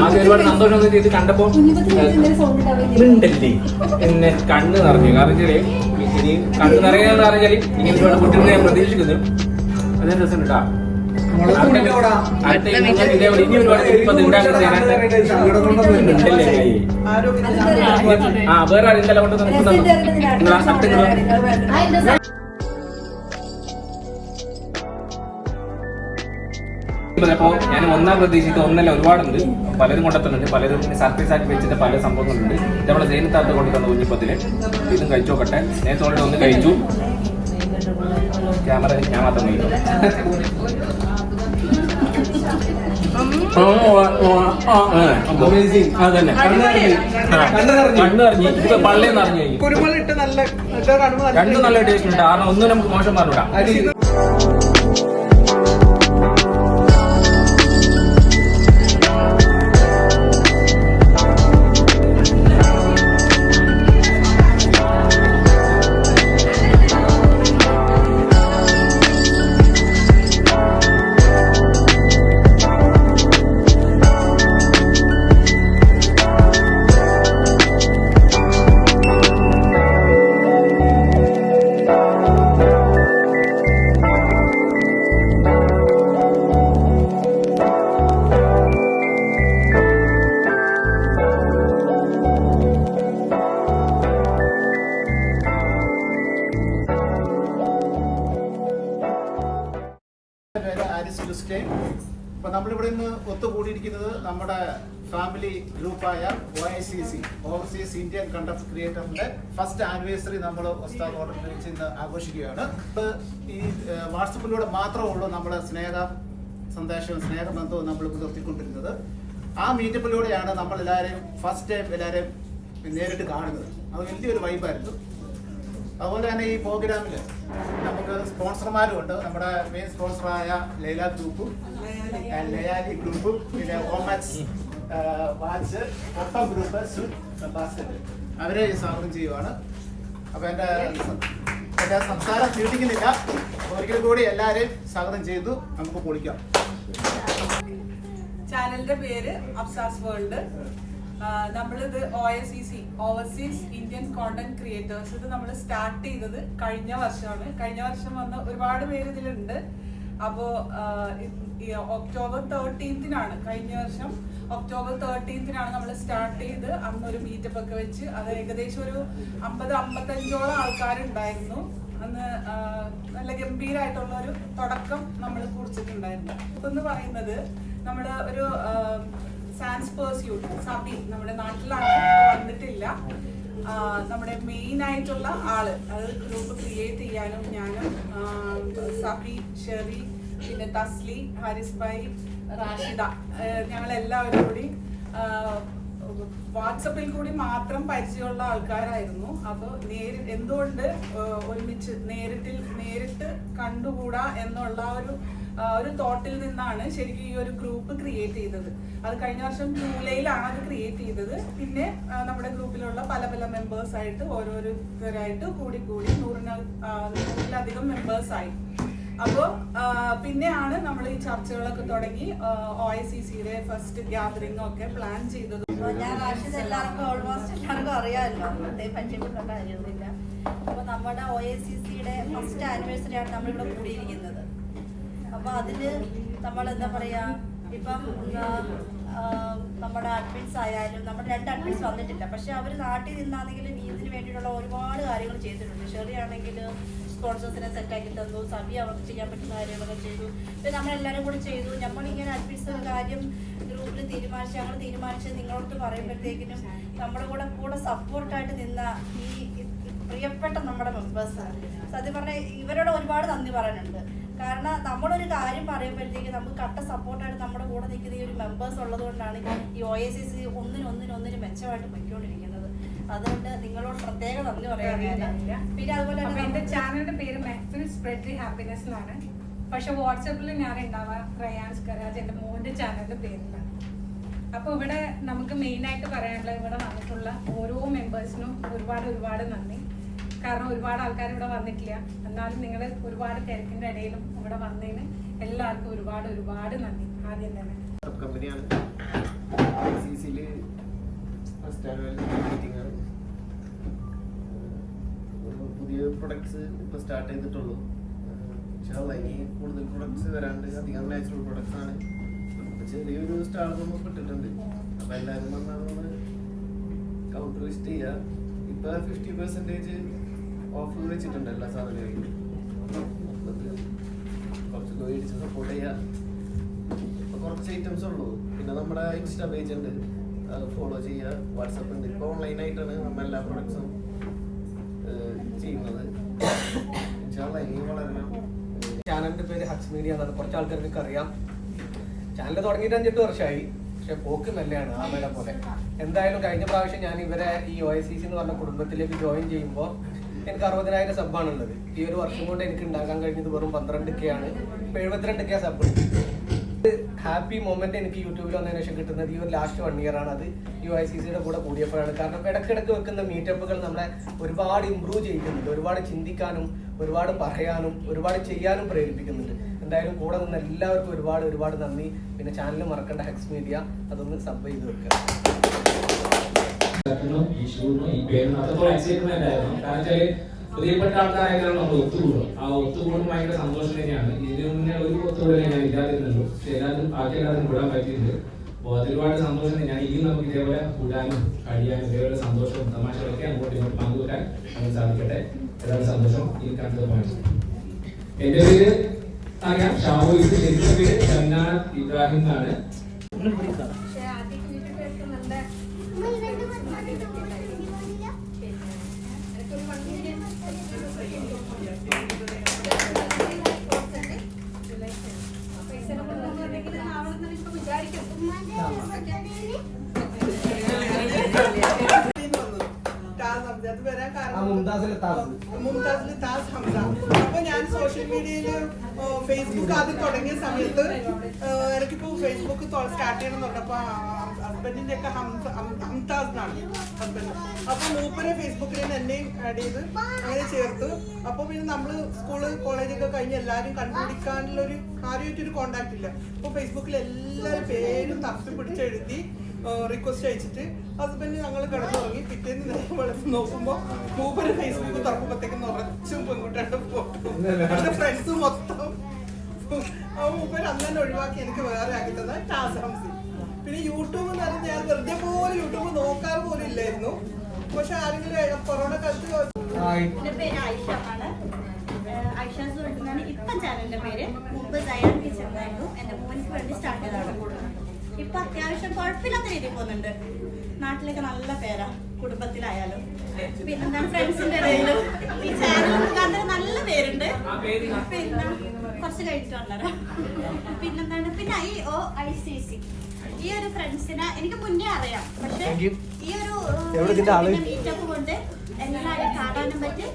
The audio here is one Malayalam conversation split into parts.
ആദ്യം ഒരുപാട് സന്തോഷം ഇത് കണ്ടപ്പോ ഉണ്ടല്ലേ പിന്നെ കണ്ണ് നിറഞ്ഞു. കാരണം വെച്ചാല് ഇനി കണ്ണ് നിറയാന്ന് പറഞ്ഞാല് ഇനി ഒരുപാട് കുട്ടികളെ ഞാൻ പ്രതീക്ഷിക്കുന്നു. അതേ രസം കേട്ടാ. ഇനി ഒരുപാട് വേറെ ആരെല്ലാം കൊണ്ട് അപ്പോ ഞാൻ ഒന്നാം പ്രതീക്ഷിച്ചത് ഒന്നല്ല ഒരുപാടുണ്ട്. പലരും കൊണ്ടെത്തുന്നുണ്ട്, പലരും സർപ്രൈസ് ആക്കി വെച്ചിട്ട് പല സംഭവങ്ങളുണ്ട്. നമ്മളെ സേനത്താത്ത കൊണ്ടുതന്ന കുഞ്ഞിപ്പത്തില് ഇതും കഴിച്ചു നോക്കട്ടെ. നേരത്തെ ഓൾറെഡി ഒന്ന് കഴിച്ചു. ക്യാമറ ഞാൻ മാത്രം കഴിക്കും. അതന്നെ കണ്ണറിഞ്ഞ് ഇപ്പൊ പള്ളേന്ന് അറിഞ്ഞു രണ്ടും നല്ല ടേസ്റ്റ് ഉണ്ട്. കാരണം ഒന്നും നമുക്ക് മോശം പറഞ്ഞൂടാ. അപ്പോൾ നമ്മളിവിടെ നിന്ന് ഒത്തുകൂടിയിരിക്കുന്നത് നമ്മുടെ ഫാമിലി ഗ്രൂപ്പായ OICC ഓവർസീസ് ഇന്ത്യൻ കണ്ടന്റ് ക്രിയേറ്ററിന്റെ ഫസ്റ്റ് ആനിവേഴ്സറി നമ്മൾ ഉസ്താദ് ഓർഡർ വെച്ച് ഇന്ന് ആഘോഷിക്കുകയാണ്. ഈ വാട്സപ്പിലൂടെ മാത്രമേ ഉള്ളൂ നമ്മുടെ സന്ദേശവും സ്നേഹബന്ധവും നമ്മൾ പുലർത്തിക്കൊണ്ടിരുന്നത്. ആ മീറ്റപ്പിലൂടെയാണ് നമ്മൾ എല്ലാവരെയും ഫസ്റ്റ് ടൈം എല്ലാവരെയും നേരിട്ട് കാണുന്നത്. അത് വലിയൊരു വൈബായിരുന്നു. അതുപോലെ തന്നെ ഈ പ്രോഗ്രാമിൽ നമുക്ക് സ്പോൺസർമാരുമുണ്ട്. നമ്മുടെ മെയിൻ സ്പോൺസറായ ലൈല ഗ്രൂപ്പും ലയാലി ഗ്രൂപ്പും പിന്നെ ഓമാക്സ് വാച്ച് ഒപ്പം ഗ്രൂപ്പ് ബാസ്കറ്റ് അവരെ സ്വാഗതം ചെയ്യുവാണ്. അപ്പോൾ എൻ്റെ സംസാരം തീർത്തിക്കുന്നില്ല. ഒരിക്കൽ കൂടി എല്ലാവരെയും സ്വാഗതം ചെയ്തു. നമുക്ക് പൊളിക്കാം. ചാനലിന്റെ പേര് അബ്സാസ് വേൾഡ്. നമ്മളിത് OICC overseas Indian content creators ഇത് നമ്മൾ സ്റ്റാർട്ട് ചെയ്തത് കഴിഞ്ഞ വർഷമാണ്. കഴിഞ്ഞ വർഷം വന്ന ഒരുപാട് പേര് ഇതിലുണ്ട്. അപ്പോൾ ഒക്ടോബർ 13-നാണ് കഴിഞ്ഞ വർഷം ഒക്ടോബർ 13-നാണ് നമ്മൾ സ്റ്റാർട്ട് ചെയ്ത് അന്നൊരു മീറ്റപ്പ് ഒക്കെ വെച്ച് അത് ഏകദേശം ഒരു 50-55ഓളം ആൾക്കാരുണ്ടായിരുന്നു. അന്ന് നല്ല ഗംഭീരമായിട്ടുള്ള ഒരു തുടക്കം നമ്മൾ കുറിച്ചിട്ടുണ്ടായിരുന്നു. എന്ന് പറയുന്നത് നമ്മുടെ ഒരു സാൻസ് പേഴ്സ്യൂട്ട് സബി നമ്മുടെ നാട്ടിലാണ്, വന്നിട്ടില്ല. നമ്മുടെ മെയിൻ ആയിട്ടുള്ള ആള് അത് ഗ്രൂപ്പ് ക്രിയേറ്റ് ചെയ്യാനും ഞാനും സബി, ഷെറി, പിന്നെ തസ്ലി, ഹാരിസ് ഭായ്, റാഷിദ ഞങ്ങളെല്ലാവരും കൂടി വാട്സപ്പിൽ കൂടി മാത്രം പരിചയമുള്ള ആൾക്കാരായിരുന്നു. അപ്പോൾ എന്തുകൊണ്ട് ഒരുമിച്ച് നേരിട്ട് കണ്ടുകൂടാ എന്നുള്ള ഒരു തോട്ടിൽ നിന്നാണ് ശരിക്കും ഈ ഒരു ഗ്രൂപ്പ് ക്രിയേറ്റ് ചെയ്തത്. അത് കഴിഞ്ഞ വർഷം ജൂലൈയിലാണ് അത് ക്രിയേറ്റ് ചെയ്തത്. പിന്നെ നമ്മുടെ ഗ്രൂപ്പിലുള്ള പല മെമ്പേഴ്സ് ആയിട്ട് ഓരോരുത്തരായിട്ട് കൂടി 100-ലധികം മെമ്പേഴ്സായി. അപ്പോൾ പിന്നെയാണ് നമ്മൾ ഈ ചർച്ചകളൊക്കെ തുടങ്ങി OICCയുടെ ഫസ്റ്റ് ഗ്യാതറിംഗ് ഒക്കെ പ്ലാൻ ചെയ്തത്. ഞാൻ റാഷിദ് ഓൾമോസ്റ്റ് എല്ലാവർക്കും അറിയാമല്ലോ, പരിചയപ്പെട്ട കാര്യമൊന്നുമില്ല. അപ്പോൾ നമ്മുടെ OICCയുടെ ഫസ്റ്റ് ആനിവേഴ്സറിയാണ് നമ്മളിവിടെ കൂടിയിരിക്കുന്നത്. അപ്പോൾ അതിന് നമ്മൾ എന്താ പറയുക, ഇപ്പം നമ്മുടെ അഡ്മിൻസ് ആയാലും നമ്മുടെ 2 അഡ്മിൻസ് വന്നിട്ടില്ല. പക്ഷെ അവർ നാട്ടിൽ നിന്നാണെങ്കിലും ഇതിന് വേണ്ടിയിട്ടുള്ള ഒരുപാട് കാര്യങ്ങൾ ചെയ്തിട്ടുണ്ട്. ഷെറി ആണെങ്കിൽ സ്പോൺസേഴ്സിനെ സെറ്റാക്കി തന്നു, സബി അവർക്ക് ചെയ്യാൻ പറ്റുന്ന കാര്യങ്ങളൊക്കെ ചെയ്തു. പിന്നെ നമ്മളെല്ലാവരും കൂടി ചെയ്തു. നമ്മളിങ്ങനെ അഡ്മിൻസ് കാര്യം ഗ്രൂപ്പിൽ ഞങ്ങൾ തീരുമാനിച്ച് നിങ്ങളോട് പറയുമ്പോഴത്തേക്കിനും നമ്മുടെ കൂടെ സപ്പോർട്ടായിട്ട് നിന്ന ഈ പ്രിയപ്പെട്ട നമ്മുടെ മെമ്പേഴ്സ്, സത്യം പറഞ്ഞാൽ ഇവരോട് ഒരുപാട് നന്ദി പറയാനുണ്ട്. കാരണം നമ്മളൊരു കാര്യം പറയുമ്പോഴത്തേക്ക് നമുക്ക് കട്ട സപ്പോർട്ടായിട്ട് നമ്മുടെ കൂടെ നിൽക്കുന്ന ഈ ഒരു മെമ്പേഴ്സ് ഉള്ളത് കൊണ്ടാണ് ഈ OICC ഒന്നിനും മെച്ചമായിട്ട് പൊയ്ക്കൊണ്ടിരിക്കുന്നത്. അതുകൊണ്ട് നിങ്ങളോട് പ്രത്യേക നന്ദി പറയാനാണ്. പിന്നെ അതുപോലെ തന്നെ എന്റെ ചാനലിന്റെ പേര് മെഹഫിൽ സ്പ്രെഡ് ഹാപ്പിനെസ് എന്നാണ്. പക്ഷെ വാട്സാപ്പിൽ ഞാൻ ഉണ്ടാവുക റയാൻസ് കരാജ് എന്റെ മോന്റെ ചാനലിന്റെ പേരിലാണ്. അപ്പോൾ ഇവിടെ നമുക്ക് മെയിൻ ആയിട്ട് പറയാനുള്ള ഇവിടെ വന്നിട്ടുള്ള ഓരോ മെമ്പേഴ്സിനും ഒരുപാട് നന്ദി. കാരണം ഒരുപാട് ആൾക്കാർ ഇവിടെ വന്നിട്ടില്ല. എന്നാലും നിങ്ങൾ ഒരുപാട് തിരക്കിന്റെ ഇടയിലും ഇവിടെ വന്നതിന് എല്ലാവർക്കും ഒരുപാട് ഒരുപാട് നന്ദി. ആദ്യം തന്നെ കമ്പനിയാണ് ICC-ല് ഫസ്റ്റ് ആനുവൽ മീറ്റിംഗ് ആണ്. പുതിയ പ്രൊഡക്ട്സ് ഇപ്പൊ സ്റ്റാർട്ട് ചെയ്തിട്ടുള്ളൂ. ഇനി കൂടുതൽ പ്രൊഡക്ട്സ് വരാണ്ട്, അധികം നാച്ചുറൽ പ്രൊഡക്ട്സ് ആണ്. ചെറിയൊരു സ്റ്റാൾ നമുക്ക് ഇട്ടിട്ടുണ്ട്. അപ്പൊ എല്ലാവരും വന്നാണ് കൗണ്ടർ വിസിറ്റ് ചെയ്യുക. ഇപ്പൊ 50% ഓഫ് വെച്ചിട്ടുണ്ട് എല്ലാ സാധനങ്ങളും. കുറച്ച് മേടിച്ച് സപ്പോർട്ട് ചെയ്യുക. ഇപ്പൊ കുറച്ച് ഐറ്റംസ് ഉള്ളൂ. പിന്നെ നമ്മുടെ ഇൻസ്റ്റാ പേജ് ഉണ്ട്, അത് ഫോളോ ചെയ്യുക. വാട്സപ്പ് ഉണ്ട്. ഇപ്പൊ ഓൺലൈനായിട്ടാണ് നമ്മൾ എല്ലാ പ്രൊഡക്ട്സും ചെയ്യുന്നത്. ഇനി വളരണം. ചാനലിന്റെ പേര് ഹക്സ് മീഡിയ എന്നാണ്. കുറച്ച് ആൾക്കാർക്ക് അറിയാം. ചാനൽ തുടങ്ങിയിട്ട് 5-8 വർഷമായി. പക്ഷെ പോക്ക് നല്ലതാണ് ആമയുടെ പോലെ. എന്തായാലും കഴിഞ്ഞ പ്രാവശ്യം ഞാൻ ഇവരെ ഈ OICC എന്ന് പറഞ്ഞ കുടുംബത്തിലേക്ക് ജോയിൻ ചെയ്യുമ്പോൾ എനിക്ക് 60,000 സബ്ബാണുള്ളത്. ഈ ഒരു വർഷം കൊണ്ട് എനിക്ക് ഉണ്ടാക്കാൻ കഴിഞ്ഞത് വെറും 12K ആണ്. ഇപ്പൊ 72K സബ്. ഹാപ്പി മൊമെന്റ് എനിക്ക് യൂട്യൂബിൽ വന്നതിന് ശേഷം കിട്ടുന്നത് ഈ ഒരു ലാസ്റ്റ് 1 ഇയർ ആണ്. അത് ഈ OICCയുടെ കൂടെ കൂടിയപ്പോഴാണ്. കാരണം ഇടയ്ക്കിടയ്ക്ക് വെക്കുന്ന മീറ്റപ്പുകൾ നമ്മളെ ഒരുപാട് ഇമ്പ്രൂവ് ചെയ്യുന്നുണ്ട്. ഒരുപാട് ചിന്തിക്കാനും ഒരുപാട് പറയാനും ഒരുപാട് ചെയ്യാനും പ്രേരിപ്പിക്കുന്നുണ്ട്. എന്തായാലും കൂടെ നിന്ന് എല്ലാവർക്കും ഒരുപാട് ഒരുപാട് നന്ദി. പിന്നെ ചാനൽ മറക്കേണ്ട ഹക്സ് മീഡിയ, അതൊന്ന് സബ് ചെയ്ത് വെക്കുക. പ്രിയപ്പെട്ട ആൾക്കാരായിട്ടാണ് നമ്മൾ ഒത്തുകൂടും. ആ ഒത്തുകൂടും ഭയങ്കര സന്തോഷം തന്നെയാണ്. ഇതിന് മുന്നേ ഒരു ഒത്തുകൂടലേ ഞാൻ ഇല്ലാതിരുന്നുള്ളൂ. പക്ഷെ എല്ലാവരും ബാക്കി എല്ലാവരും കൂടാൻ പറ്റിയിട്ടുണ്ട്. അപ്പോൾ അതിലൊരുപാട് സന്തോഷം തന്നെയാണ്. ഇനിയും നമുക്ക് ഇതേപോലെ കൂടാനും കഴിയാനും ഇതേപോലെ സന്തോഷവും തമാശകളൊക്കെ അങ്ങോട്ട് ഇങ്ങോട്ട് പങ്കുവെക്കാൻ നമുക്ക് സാധിക്കട്ടെ. എല്ലാവരും സന്തോഷം. ഈ കണ്ടത് എന്റെ പേര് അറിയാം, ഷാബോയ്സ്. ശരിക്കും പേര് ഷംനാദ് ഇബ്രാഹിം എന്നാണ്. മുംതാസിലെ താസ് ഹംസ. അപ്പൊ ഞാൻ സോഷ്യൽ മീഡിയയില് ഫേസ്ബുക്ക് ആദ്യം തുടങ്ങിയ സമയത്ത് എനിക്കിപ്പോ ഫേസ്ബുക്ക് സ്റ്റാർട്ട് ചെയ്യണം എന്ന് പറഞ്ഞപ്പോ ഹസ്ബൻഡിന്റെ ഒക്കെ ഹംതാസ് എന്നാണ് ഹസ്ബൻഡ്. അപ്പൊ മൂപ്പരെ ഫേസ്ബുക്കിൽ നിന്ന് എന്നെയും ആഡ് ചെയ്ത് അങ്ങനെ ചേർത്ത്. അപ്പൊ പിന്നെ നമ്മള് സ്കൂള് കോളേജൊക്കെ കഴിഞ്ഞ് എല്ലാരും കണ്ടുപിടിക്കാനുള്ള ആരുമായിട്ടൊരു കോണ്ടാക്ട് ഇല്ല. അപ്പൊ ഫേസ്ബുക്കിൽ എല്ലാവരും പേരും തപ്പി പിടിച്ചെഴുതി റിക്വസ്റ്റ് അയച്ചിട്ട് ഹസ്ബൻഡ് ഞങ്ങൾ കിടന്നുറങ്ങി. പിറ്റേന്ന് നേരം വെളുത്ത് നോക്കുമ്പോ മൂപ്പര് ഫേസ്ബുക്ക് തുറക്കുമ്പോഴത്തേക്കും നിറച്ചും പെൺകുട്ടിയുടെ ഫോട്ടോ. എന്റെ ഫ്രണ്ട്സ് മൊത്തം മൂപ്പര് അന്നെ ഒഴിവാക്കി എനിക്ക് വേറെ ആക്കി തന്ന ടാസ് ഹംസി. പിന്നെ യൂട്യൂബ് എന്ന് പറഞ്ഞാൽ ഞാൻ വെറുതെ പോലെ യൂട്യൂബ് നോക്കാറ് പോലും ഇല്ലായിരുന്നു. പക്ഷെ ആരെങ്കിലും കൊറോണ കാലത്ത് എന്റെ പേര് ആയിഷ ആണ്. ആയിഷ സുഹൃത്തുന്നാണ് ഇപ്പം ചാനലിന്റെ പേര്. മുമ്പ് ദയാൻ ടീച്ചർ എന്നായിരുന്നു. എന്റെ മോനിക്ക് വേണ്ടി സ്റ്റാർട്ട് ചെയ്തതാണ്. ഇപ്പൊ അത്യാവശ്യം കുഴപ്പമില്ലാത്ത രീതിയിൽ പോകുന്നുണ്ട്. നാട്ടിലൊക്കെ നല്ല പേരാ, കുടുംബത്തിലായാലും പിന്നെന്താണ് ഫ്രണ്ട്സിന്റെ ഇടയിലും. ഈ ചാനൽ മുഖാന്തരം നല്ല പേരുണ്ട്. പിന്നെ കുറച്ച് കഴിഞ്ഞിട്ട് വന്നതാ. പിന്നെന്താണ് പിന്നെ ഈ OICC ഈ ഒരു ഫ്രണ്ട്സിനെ എനിക്ക് മുന്നേ അറിയാം. പക്ഷെ ഈ ഒരു മീറ്റപ്പ് കൊണ്ട് എല്ലാവരും കാണാനും പറ്റി,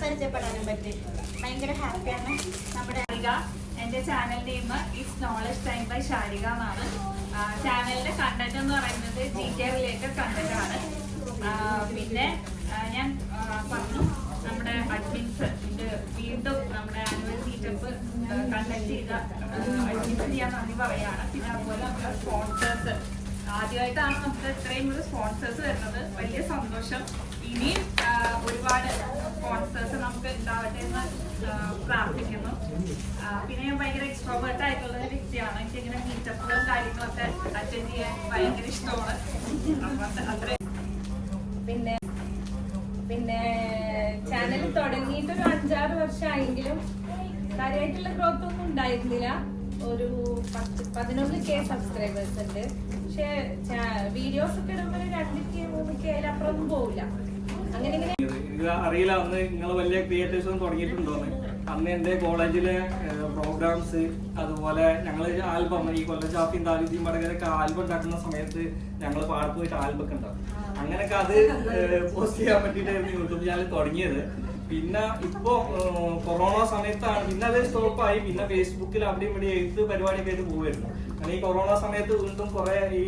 പരിചയപ്പെടാനും പറ്റി. ഭയങ്കര ഹാപ്പിയാണ്. നമ്മുടെ എന്റെ channel name it's knowledge time by Sharika എന്നാണ്. ചാനലിന്റെ കണ്ടന്റ് എന്ന് പറയുന്നത് GK റിലേറ്റഡ് കണ്ടന്റ് ആണ്. പിന്നെ ഞാൻ പറഞ്ഞു നമ്മുടെ അഡ്മിൻസ് വീണ്ടും നമ്മുടെ ആനുവൽ മീറ്റപ്പ് കണ്ടക്ട് ചെയ്ത അഡ്മിൻസ് ഞാൻ നന്ദി പറയാണ്. പിന്നെ അതുപോലെ നമ്മുടെ സ്പോൺസേഴ്സ് ആദ്യമായിട്ടാണ് നമുക്ക് ഇത്രയും ഒരു സ്പോൺസേഴ്സ് വരുന്നത്. വലിയ സന്തോഷം. ഇനിയും ഒരുപാട് സ്പോൺസേഴ്സ് നമുക്ക് ഉണ്ടാവട്ടെ എന്ന് പ്രാർത്ഥിക്കുന്നു. പിന്നെ ഞാൻ ഭയങ്കര എക്സ്ട്രോവേർട്ട് ആയിട്ടുള്ള ഒരു വ്യക്തിയാണ്. എനിക്ക് ഇങ്ങനെ മീറ്റപ്പുകളും കാര്യങ്ങളൊക്കെ അറ്റൻഡ് ചെയ്യാൻ ഭയങ്കര ഇഷ്ടമാണ്. അത്ര പിന്നെ ചാനൽ തുടങ്ങിയിട്ട് ഒരു 5-6 വർഷമായെങ്കിലും കാര്യമായിട്ടുള്ള ഗ്രോത്ത് ഒന്നും ഉണ്ടായിരുന്നില്ല. ഒരു 11K സബ്സ്ക്രൈബേഴ്സ് ഉണ്ട്. പക്ഷെ വീഡിയോസ് ഒക്കെ ഇടുമ്പോൾ 2K 3K അതിലപ്പുറമൊന്നും പോവില്ല. അങ്ങനെ എനിക്ക് അറിയില്ല അന്ന് നിങ്ങൾ വലിയ ക്രിയേറ്റേഴ്സ് ഒന്നും തുടങ്ങിയിട്ടുണ്ടോന്ന്. അന്ന് എൻ്റെ കോളേജിലെ പ്രോഗ്രാംസ്, അതുപോലെ ഞങ്ങൾ ആൽബം, ഈ കൊല്ലം ഷാഫിയും താലിജിയും വടകരൊക്കെ ആൽബം ഉണ്ടാക്കുന്ന സമയത്ത് ഞങ്ങൾ പാടത്ത് പോയിട്ട് ആൽബം ഒക്കെ ഉണ്ടാവും. അങ്ങനെയൊക്കെ അത് പോസ്റ്റ് ചെയ്യാൻ പറ്റിയിട്ടായിരുന്നു യൂട്യൂബ് ചാനൽ തുടങ്ങിയത്. പിന്നെ ഇപ്പോ കൊറോണ സമയത്താണ് പിന്നെ അത് സ്റ്റോപ്പായി. പിന്നെ ഫേസ്ബുക്കിൽ അവിടെയും ഇവിടെ എഴുത്ത് പരിപാടിയൊക്കെ ആയിട്ട് പോകുമായിരുന്നു. അങ്ങനെ ഈ കൊറോണ സമയത്ത് വീണ്ടും കുറെ ഈ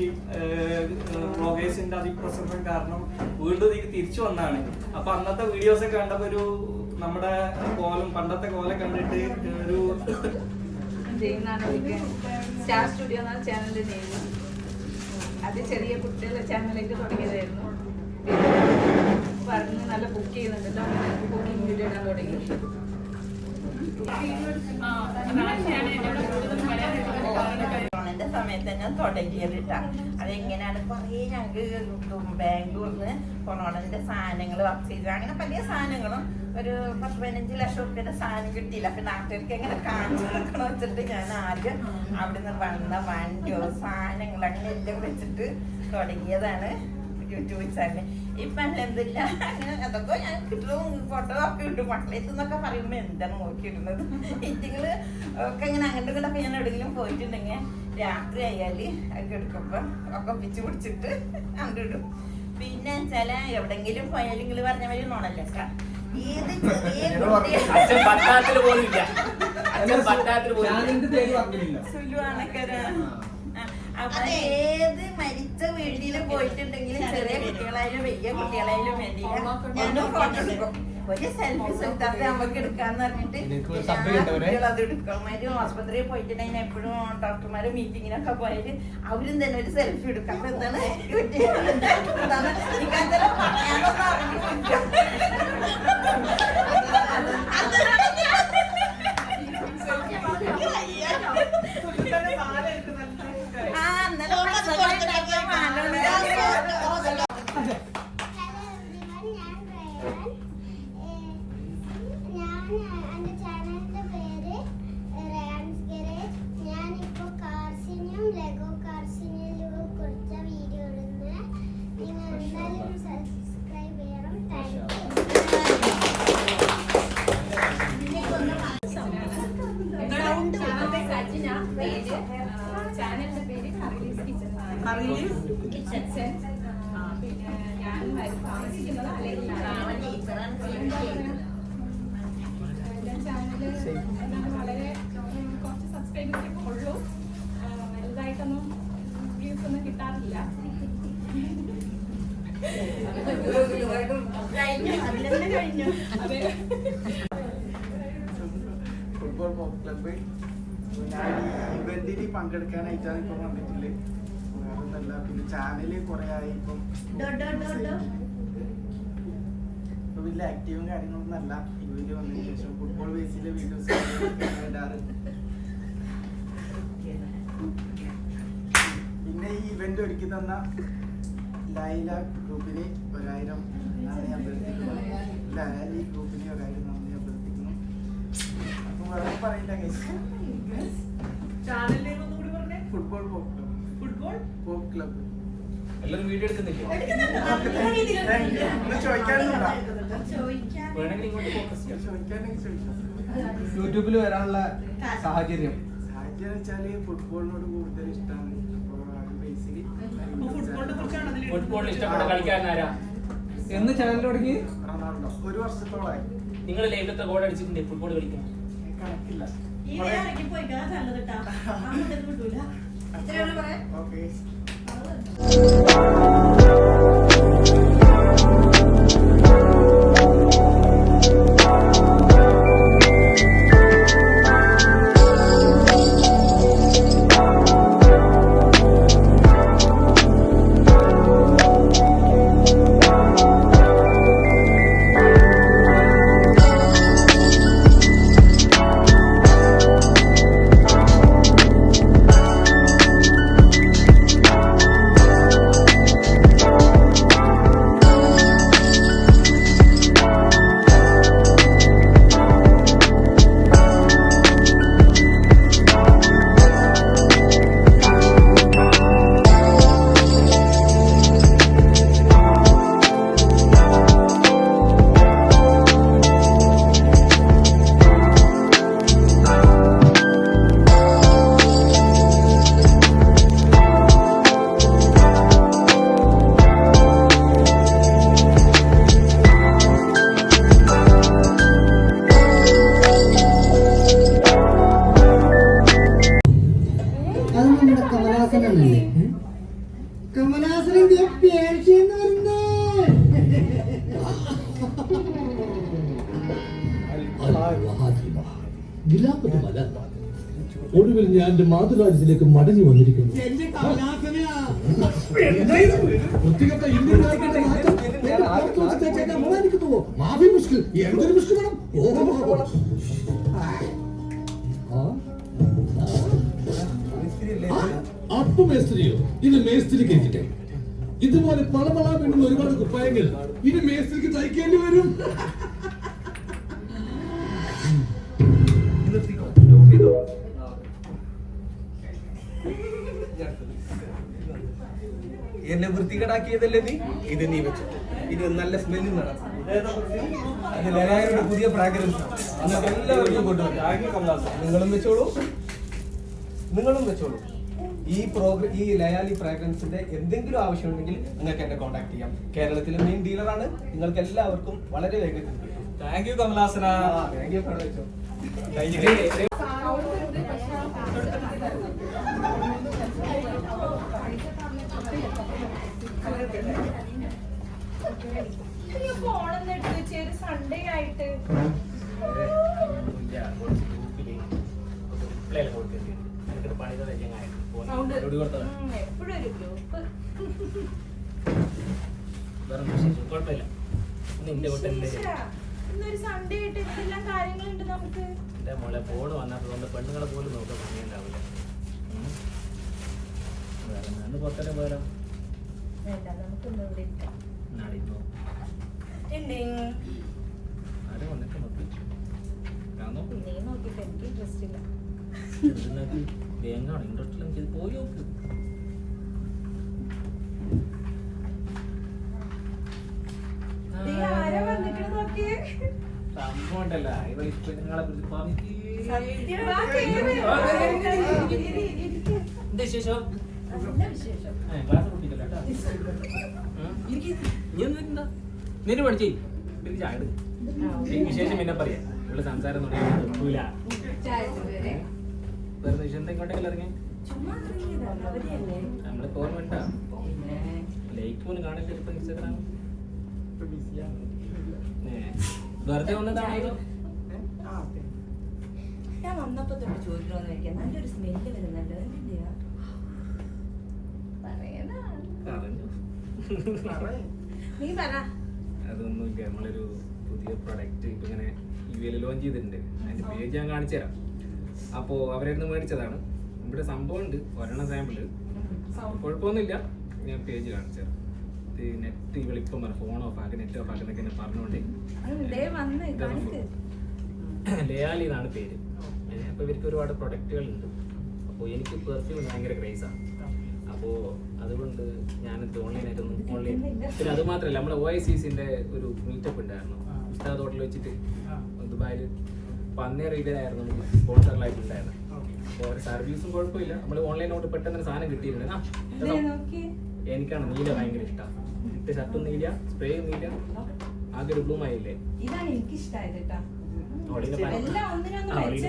വ്ളോഗേഴ്സിന്റെ അതിപ്രസരം കാരണം വീണ്ടും ഇതിക്ക് തിരിച്ചു വന്നാണ്. അപ്പൊ അന്നത്തെ വീഡിയോസ് ഒക്കെ കണ്ടപ്പോ ഒരു നമ്മുടെ കോലം പണ്ടത്തെ കോലം കണ്ടിട്ട് ഒരു സ്റ്റാർ സ്റ്റുഡിയോ എന്നാണ് ചാനലിന്റെ നെയിം. അത് ചെറിയ കുട്ടികളുടെ ചാനലിലേക്ക് തുടങ്ങിയതായിരുന്നു. പറഞ്ഞ് നല്ല ബുക്ക് ചെയ്യുന്നുണ്ടല്ലോ, അങ്ങനെ കുക്കിംഗ് വീഡിയോ ഇടാൻ തുടങ്ങി. കൊറോണന്റെ സമയത്ത് തന്നെ തുടങ്ങിയതിട്ടാ. അതെങ്ങനെയാണ് കുറേ ഞങ്ങൾക്ക് ബാംഗ്ലൂരിന്ന് കൊറോണന്റെ സാധനങ്ങൾ ഓക്സിജൻ അങ്ങനെ പല സാധനങ്ങളും ഒരു 10-15 ലക്ഷം റുപ്യയുടെ സാധനം കിട്ടിയില്ല. അപ്പൊ നാട്ടുകാർക്ക് എങ്ങനെ കാണിച്ചു കൊടുക്കണം വെച്ചിട്ട് ഞാൻ ആദ്യം അവിടുന്ന് വന്ന വണ്ടിയോ സാധനങ്ങൾ അങ്ങനെ എല്ലാം വെച്ചിട്ട് തുടങ്ങിയതാണ് യൂട്യൂബ് ചാനൽ. ഇപ്പൊ എന്തില്ല അതൊക്കെ ഞാൻ കിട്ടും ഫോട്ടോ ഒക്കെ ഇട്ടു. മക്കളേത്ത് എന്നൊക്കെ പറയുമ്പോ എന്താണ് നോക്കിയിടുന്നത്. ഇറ്റിങ്ങള് ഒക്കെ ഇങ്ങനെ അങ്ങോട്ടും ഇങ്ങോട്ടൊക്കെ ഞാൻ എവിടെയെങ്കിലും പോയിട്ടുണ്ടെങ്കിൽ രാത്രി ആയാല് ഒക്കെ എടുക്കുമ്പോ ഒക്കെ പിച്ച് പിടിച്ചിട്ട് അങ്ങോട്ട് ഇടും. പിന്നെ ചില എവിടെങ്കിലും പോയാലും ഇങ്ങള് പറഞ്ഞ മാതിരി നോണല്ലേക്ക ഏത് അപ്പൊ ഏത് മരിച്ച വീട്ടില് പോയിട്ടുണ്ടെങ്കിലും ചെറിയ കുട്ടികളായാലും വലിയ കുട്ടികളായാലും വേണ്ടിയില്ല ഞാൻ ഫോട്ടോ എടുക്കും. ഒരു സെൽഫി സെൽത്താത്ത നമുക്ക് എടുക്കാന്ന് പറഞ്ഞിട്ട് അത് എടുക്കും. ആസ്പത്രിയിൽ പോയിട്ടുണ്ടെങ്കിൽ എപ്പോഴും ഡോക്ടർമാര് മീറ്റിങ്ങിനൊക്കെ പോയാല് അവരും തന്നെ ഒരു സെൽഫി എടുക്കും. അപ്പൊ എന്താണ് എന്താണ് എനിക്കങ്ങനെ പറയാനൊന്നും അറിയില്ല. എന്റെ ചാനലിന്റെ പേര് റയാൻസ് ഗരേജ്. ഞാനിപ്പോ കാർസിനെയും ലെഗോ കാർസിനെയും കുറിച്ച വീഡിയോ ഇടുന്നത്. നിങ്ങൾ എന്തായാലും സബ്സ്ക്രൈബ് ചെയ്യണം. ചാനലിന്റെ പേര് ഹർലീസ് കിച്ചൺ. പിന്നെ ഞാൻ താമസിക്കുന്നത് ചാനല് വളരെ കുറച്ച് സബ്സ്ക്രൈബേഴ്സ് ഉള്ളൂ. വലുതായിട്ടൊന്നും വ്യൂസ് ഒന്നും കിട്ടാറില്ല. ഫുട്ബോൾ ക്ലബ് ഞാൻ ഈ ഇവന്റിൽ പങ്കെടുക്കാനായിട്ടാണ് ഇപ്പൊ വന്നിട്ടുള്ളത്. വേറൊന്നല്ല. പിന്നെ ചാനല് കുറെ ആയി ഇപ്പം ഇപ്പൊ വലിയ ആക്റ്റീവും കാര്യങ്ങളൊന്നും അല്ല. ഇവന്റ് വന്നതിന് ശേഷം ഫുട്ബോൾ ബേസിലെ വീഡിയോസ് ഇടാറ്. പിന്നെ ഈ ഇവന്റ് ഒരുക്കി തന്ന ലൈല ഗ്രൂപ്പിന് 1000 നന്ദി അഭ്യർത്ഥിക്കുന്നു. ലൈലി ഗ്രൂപ്പിന് 1000 നന്ദി അഭ്യർത്ഥിക്കുന്നു. അപ്പൊ വേറെ പറയില്ല ഫുട്ബോൾ പോപ്പ് ക്ലബ് എല്ലാവരും വീഡിയോ എടുക്കുന്നില്ലേ? ചോദിക്കാനുണ്ടോ? വേണമെങ്കിൽ ഇങ്ങോട്ട് ഫോക്കസ് ചെയ്യാം. ചോദിക്കാനെങ്കിൽ ചോദിക്കാം. യൂട്യൂബിൽ വരാനുള്ള സാഹചര്യം വെച്ചാല് ഫുട്ബോളിനോട് കൂടുതൽ ഇഷ്ടമാണ്. ഫുട്ബോളിൽ ഇഷ്ടപ്പെട്ട കളിക്കാരനാരാ? എന്ന് ചാനൽ തുടങ്ങി റൊണാൾഡോ 1 വർഷത്തോളായി. നിങ്ങൾ ലൈവിലത്തെ ഗോൾ അടിച്ചിട്ടുണ്ട് ഫുട്ബോൾ കളിക്കാൻ? കണക്കില്ല. ഓക്കെ. കാണല്ലേ? കമലാസനന്റെ പേർച്ചെന്ന് വരുന്നേ. ഒടുവിൽ ഞാൻ എന്റെ മാതൃരാജ്യത്തിലേക്ക് മടങ്ങി വന്നിരിക്കുന്നു. എന്റെ കമലാസനാ. മാഫി മുഷ്കിൽ എന്തൊരു മുഷ്കിൽ വേണം. അപ്പൊ മേസ്ത്രിയോ? ഇത് മേസ്ത്രി കേട്ടിട്ടെ. ഇതുപോലെ പളപള വീണ്ടുന്ന ഒരുപാട് കുപ്പായങ്ങൾ ഇനി മേസ്ത്രിക്ക് തയ്ക്കേണ്ടി വരും. എന്നെ വൃത്തികേടാക്കിയതല്ലേ നീ? ഇത് നീ വെച്ചു. ഇത് നല്ല സ്മെല്ലിംഗ് നടക്കും. പുതിയ ഫ്രാഗ്രൻസ് എല്ലാവർക്കും കൊണ്ടുവരും. നിങ്ങളും വെച്ചോളൂ, നിങ്ങളും വെച്ചോളൂ. ഈ ലയാലി ഫ്രാഗ്രൻസിന്റെ എന്തെങ്കിലും ആവശ്യമുണ്ടെങ്കിൽ നിങ്ങൾക്ക് എന്നെ കോൺടാക്ട് ചെയ്യാം. കേരളത്തിലെ മെയിൻ ഡീലറാണ്. നിങ്ങൾക്ക് എല്ലാവർക്കും വളരെ വേഗത്തിൽ thank you Kamalasana. Thank you. ഫോണൊന്നും എടുത്ത് വെച്ചൊരു സൺഡേ ആയിട്ട് എപ്പോഴും ഒരു ഗ്രൂപ്പ് കുഴപ്പമില്ല. ഇന്നൊരു സൺഡേ ആയിട്ട് എന്തെല്ലാം കാര്യങ്ങളുണ്ട് നമുക്ക്. എന്റെ മോളെ ഫോണ് വന്നതുകൊണ്ട് പെണ്ണുങ്ങളെ പോലും നോക്കാൻ സമയമുണ്ടാവില്ല. പുറത്തോട്ട് പോയാലോ? വേണ്ട, നമുക്കൊന്നും ഇവിടെ ഇരിക്കാം. നാടിന്നോ ആരും വന്നിട്ട് നോക്കി നീ നോക്കിട്ട് എനിക്ക് ഇൻട്രസ്റ്റ് ഇല്ല. ബാങ്കാണ് ഇൻട്രസ്റ്റ് ഇല്ലെങ്കിൽ പോയി നോക്ക്. ആരാ വന്നിട്ട് നോക്കിയേ? സംഭവം ഉണ്ടല്ലോ ഇവ പെണ്ണുങ്ങളെ കുറിച്ച് പറഞ്ഞു. എന്താ വിശേഷം? ക്ലാസ് കുട്ടിക്കല്ലോ നീ പഠിച്ചേ പിന്നെ ചായ വിശേഷം പിന്നെ പറയാം. ഇവിടെ സംസാരം തുടങ്ങിയില്ല. വേറെ വിഷയം ഇങ്ങോട്ടേക്കല്ല ഇറങ്ങി നമ്മള് ഫോൺ വേണ്ട ലൈക്ക് പോലും കാണില്ല. ഇപ്പൊ ഇൻസ്റ്റാഗ്രാം വെറുതെ വന്നതാണോ? ഞാൻ വന്നപ്പോ തൊട്ട് ചോദിക്കണമെന്ന് വെക്കാം. നല്ലൊരു സ്മെല്ല് വരുന്നുണ്ട്. എന്തിന്റെയാ? നീ പറ. അതൊന്നുമില്ല. നമ്മളൊരു പുതിയ പ്രൊഡക്റ്റ് ഇപ്പൊ ഇങ്ങനെ യുഎയിൽ ലോഞ്ച് ചെയ്തിട്ടുണ്ട്. അതിന്റെ പേജ് ഞാൻ കാണിച്ചു തരാം. അപ്പോ അവരുടെ മേടിച്ചതാണ്. ഇവിടെ സംഭവം ഉണ്ട്. ഒരെണ്ണം സാമ്പിള് കുഴപ്പമൊന്നുമില്ല. ഞാൻ പേജ് കാണിച്ചു തരാം. നെറ്റ് ഇവളിപ്പം ഫോൺ ഓഫ് ആക്കി നെറ്റ് ഓഫ് ആക്കുന്നൊക്കെ എന്നെ പറഞ്ഞോണ്ടേ. ലയാലി എന്നാണ് പേര്. അപ്പൊ ഇവർക്ക് ഒരുപാട് പ്രൊഡക്റ്റുകൾ ഉണ്ട്. അപ്പോൾ എനിക്ക് പെർഫ്യൂം ഭയങ്കര ക്രേസാണ്. അപ്പോൾ അതുകൊണ്ട് ഞാനിത് ഓൺലൈനായിട്ടൊന്നും പിന്നെ അത് മാത്രമല്ല നമ്മുടെ OICCന്റെ ഒരു മീറ്റപ്പ് ഉണ്ടായിരുന്നു ഉസ്താദ് ഹോട്ടലിൽ വെച്ചിട്ട് ദുബായിൽ. അപ്പോൾ അന്നേരം ഇവരായിരുന്നു നമുക്ക് സ്പോൺസറിലായിട്ടുണ്ടായിരുന്നു. അപ്പോൾ ഒരു സർവീസും കുഴപ്പമില്ല. നമ്മൾ ഓൺലൈനോട്ട് പെട്ടെന്ന് സാധനം കിട്ടിയിരുന്നു. എനിക്കാണ് നീല ഭയങ്കര ഇഷ്ടം. ഇട്ട് ഷർട്ടും നീല, സ്പ്രേയും നീല, ആകെ ഒരു ബ്ലൂ ആയില്ലേ. ഇതാണ് എനിക്ക് ഇഷ്ടമായത് കേട്ടോ.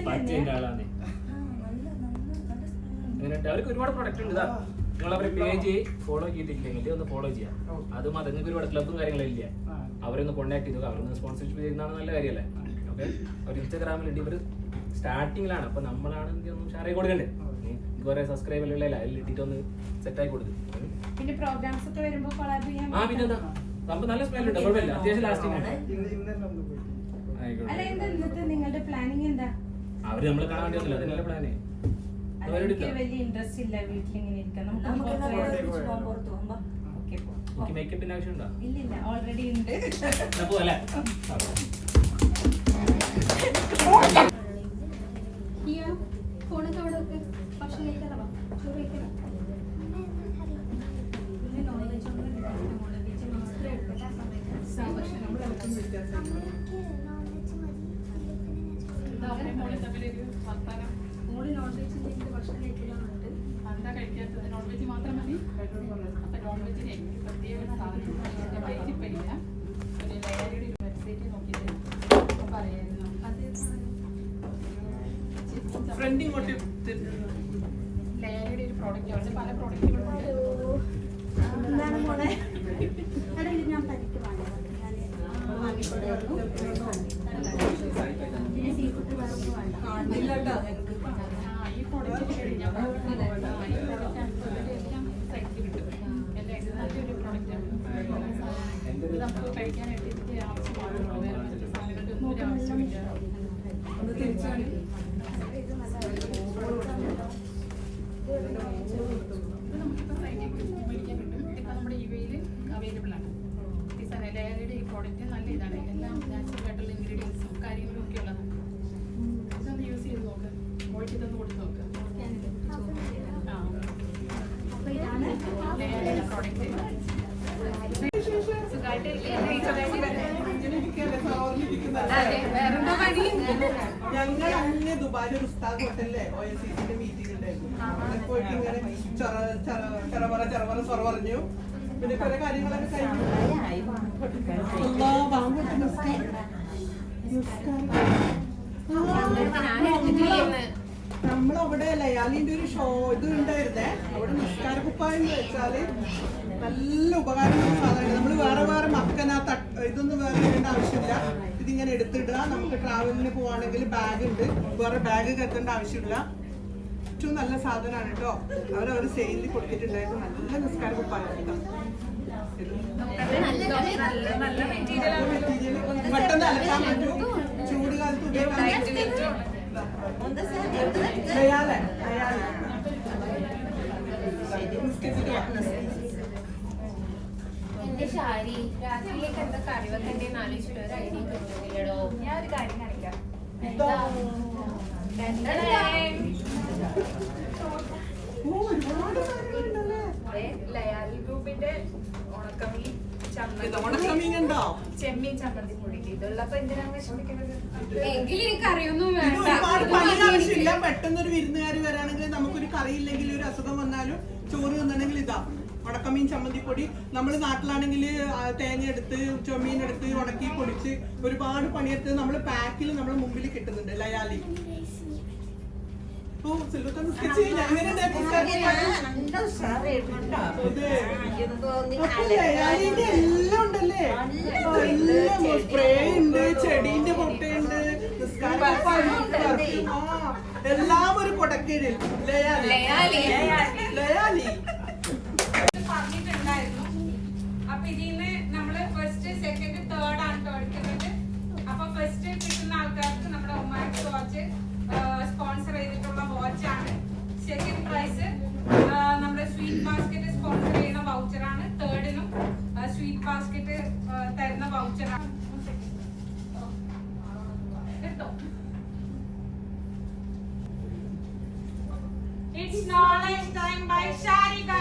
പച്ചേന്റെ ആളാണ്. അങ്ങനെ അവർക്ക് ഒരുപാട് പ്രൊഡക്റ്റ് ഉണ്ട്. നിങ്ങൾ അവരെ പേജ് ഫോളോ ചെയ്തിട്ടില്ലെങ്കിൽ ഒന്ന് ഫോളോ ചെയ്യാം. അതും നിങ്ങൾക്ക് ഒരുപാട് ക്ലബും കാര്യങ്ങളില്ല. അവരൊന്ന് കോൺടാക്ട് ചെയ്തു. അവരൊന്ന് സ്പോൺസർഷിപ്പ് ചെയ്യുന്നതാണ് നല്ല കാര്യമല്ലേ. ഓക്കെ, അവർ ഇൻസ്റ്റാഗ്രാമിലുണ്ട്. ഇവർ സ്റ്റാർട്ടിങ്ങിലാണ്. അപ്പൊ നമ്മളാണ് ഒന്നും ഷെയർ ആയി കൊടുക്കണ്ടേ. കുറെ സബ്സ്ക്രൈബ് അല്ല അതിൽ ഇട്ടിട്ട് ഒന്ന് സെറ്റ് ആയി കൊടുത്തു. പിന്നെ പ്രോഗ്രാംസ് ഒക്കെ വരുമ്പോൾ കൊളാബ് ചെയ്യാൻ. പിന്നെന്താ നമുക്ക് നല്ല സ്മെൽ ഉണ്ട്. കുഴപ്പമില്ല, അത്യാവശ്യം ലാസ്റ്റിംഗ് ആണ്. അല്ല എന്താ ഇന്നത്തെ നിങ്ങളുടെ പ്ലാനിങ് എന്താ? അവര് നമ്മളെ കാണാൻ വേണ്ടിയൊന്നുമില്ല. അതിനുള്ള പ്ലാനേ. എനിക്ക് വലിയ ഇൻട്രസ്റ്റ് ഇല്ല വീട്ടിലിങ്ങനെ ഇരിക്കാൻ. നമുക്ക് മേക്കപ്പിന്റെ ആവശ്യമുണ്ടോ? ഇല്ലില്ല, ഓൾറെഡി ഉണ്ട്. പോലെ ഫോണൊക്കെ അവിടെ വെക്ക്. ഭക്ഷണം കഴിക്കാറാണോ? ചോറ് കഴിക്കണം. മോള് നോൺ വെജ് ഭക്ഷണം കഴിക്കലുണ്ട്. എന്താ കഴിക്കാത്തത്? നോൺ വെജ് മാത്രം മതി. അപ്പൊ നോൺ വെജിന് എനിക്ക് പ്രത്യേക സാധനം വൈകിട്ടില്ല. ഒരു ലയാലിയുടെ ഒരു വെബ്സൈറ്റ് നോക്കിയിട്ട് പറയായിരുന്നു. ലയാലിയുടെ ഒരു പ്രോഡക്റ്റുകളുണ്ട്, പല പ്രോഡക്റ്റുകളുണ്ട്. എന്താണ് മോളെ എടാ ഇത് ഞാൻ പരിക്ക് വാങ്ങിയത് ഞാൻ വാങ്ങിക്കൊണ്ട് വന്നു പിന്നെ സീ ഫുഡ് വേറെ ഒന്നും വേണ്ട ഈ പ്രോഡക്റ്റ് കഴിഞ്ഞാൽ ഈ പ്രോഡക്റ്റ് എല്ലാം സൈറ്റിൽ കിട്ടും. എൻ്റെ നല്ലൊരു പ്രോഡക്റ്റാണ്. ഇത് നമുക്ക് കഴിക്കാനായിട്ട് ഇതിൻ്റെ ആവശ്യം മാത്രമേ ഉള്ളൂ. വേറെ മറ്റു സാധനങ്ങളുടെ ഒന്നും ഒരു ആവശ്യമില്ല. ഒന്ന് തിരിച്ചാണ് ഇത് നല്ല ഇത് നമുക്കിപ്പോൾ സൈറ്റിൽ മേടിക്കാൻ കിട്ടും. ഇപ്പം നമ്മുടെ ഇവയിൽ അവൈലബിൾ ആണ്. ഈ ലെയറിയുടെ ഈ പ്രോഡക്റ്റ് നല്ല ഇതാണ്. എല്ലാം നാച്ചുറൽ ആയിട്ടുള്ള ഇൻഗ്രീഡിയൻസും കാര്യങ്ങളും ഒക്കെ ഉള്ളതാണ്. ഇതൊന്ന് യൂസ് ചെയ്ത് നോക്ക്. ക്വാളിറ്റി ഇതൊന്ന് കൊടുത്ത് നോക്ക്. അപ്പോൾ ഇതാണ് ലെയറിയുടെ പ്രോഡക്റ്റ് ഞങ്ങൾ അങ്ങ് ദുബായിൽ ഒരു ഉസ്താദ് ഹോട്ടലിലെ OSCC മീറ്റിംഗ് ഉണ്ടായിരുന്നു. അവിടെ പോയിട്ട് ഇങ്ങനെ ചെറവറ സൊറ പറഞ്ഞു. പിന്നെ കുറെ കാര്യങ്ങളൊക്കെ കഴിഞ്ഞു. നമ്മളവിടെ ലയാലിന്റെ ഒരു ഷോ ഇത് ഉണ്ടായിരുന്നേ. അവിടെ നിസ്കാര കുപ്പായം വെച്ചാല് നല്ല ഉപകാരമുള്ള സാധനമാണ്. നമ്മൾ വേറെ വേറെ മക്കന ഇതൊന്നും വേറെ ഇടേണ്ട ആവശ്യമില്ല. ഇതിങ്ങനെ എടുത്തിടുക. നമുക്ക് ട്രാവലിന് പോവാണെങ്കിൽ ബാഗ് ഉണ്ട്, വേറെ ബാഗ് കരുതേണ്ട ആവശ്യമില്ല. ഏറ്റവും നല്ല സാധനമാണ് കേട്ടോ. അവരവർ സെയിലിൽ കൊടുത്തിട്ടുണ്ടായിരുന്നു. നല്ല നിസ്കാര കുപ്പായം കേട്ടോ. പെട്ടെന്ന് അലക്കാൻ പറ്റും. ചൂട് കാലത്ത് ഉപയോഗിക്കാൻ എന്റെ ശാരി രാത്രിയിലേക്ക് എന്താ കറി വെക്കണ്ടേന്ന് ആലോചിച്ചിട്ട് ഒരു ഐഡിയ കിട്ടുന്നില്ലടോ. ഞാൻ ഒരു കാര്യം കാണിക്കാം. ലയാലി ഗ്രൂപ്പിന്റെ ഉണക്കമീൻ ചെമ്മീൻ ചമ്മന്തി പൊടിക്ക് ഇതുള്ളപ്പോ എന്തിനാണ് വിഷമിക്കുന്നത്? എങ്കിലും എനിക്ക് അറിയൊന്നും ഒരുപാട് പണിയുടെ ആവശ്യമില്ല. പെട്ടെന്നൊരു വിരുന്നുകാർ വരാണെങ്കിൽ നമുക്കൊരു കറിയില്ലെങ്കിൽ ഒരു അസുഖം വന്നാലും ചോറ് തിന്നണമെങ്കിൽ ഇതാ ഉണക്കമീൻ ചമ്മന്തിപ്പൊടി. നമ്മൾ നാട്ടിലാണെങ്കിൽ തേങ്ങ എടുത്ത് ചൊമ്മീൻ എടുത്ത് ഉണക്കി പൊടിച്ച് ഒരുപാട് പണിയെടുത്ത് നമ്മൾ പാക്കിൽ നമ്മുടെ മുമ്പിൽ കിട്ടുന്നുണ്ട്. ലയാലി ലയാലിന്റെ എല്ലാം ഉണ്ടല്ലേ. എല്ലാം സ്പ്രേ ഉണ്ട്, ചെടീന്റെ പൊട്ടയുണ്ട്, എല്ലാം ഒരു കൊടക്കീഴിൽ. ലയാലി പറഞ്ഞിട്ടുണ്ടായിരുന്നു. അപ്പൊ ഇതിന്ന് നമ്മള് ഫസ്റ്റ് സെക്കൻഡ് തേർഡ് ആണ് എടുക്കുന്നത്. അപ്പൊ ഫസ്റ്റ് കിട്ടുന്ന ആൾക്കാർക്ക് നമ്മുടെ ഒമാക്സ് വാച്ച് സ്പോൺസർ ചെയ്തിട്ടുള്ള വാച്ചാണ്. സെക്കൻഡ് പ്രൈസ് നമ്മുടെ സ്വീറ്റ് ബാസ്കറ്റ് സ്പോൺസർ ചെയ്യുന്ന വൗച്ചറാണ്. തേർഡിനും സ്വീറ്റ് ബാസ്കറ്റ് തരുന്ന വൗച്ചറാണ്. It's knowledge time by Sharika.